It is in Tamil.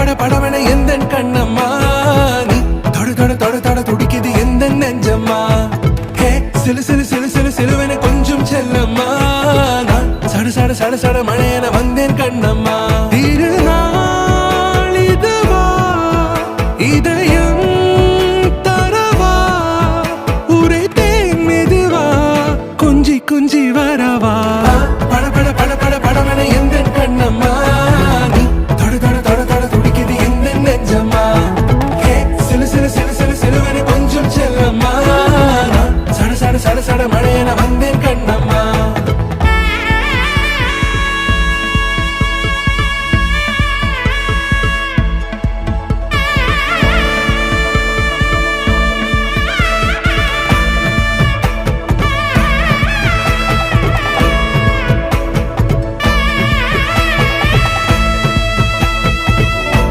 பட படவென எந்தன் கண்ணம்மா நீ தொட தொட தொட தொட துடிக்குது எந்தன் நெஞ்சம்மா ஹே சிலு சிலு சிலு சிலு சிலுவென கொஞ்சம் செல்லம்மா நான் சட சட சட சட மழையென வந்தேன் கண்ணம்மா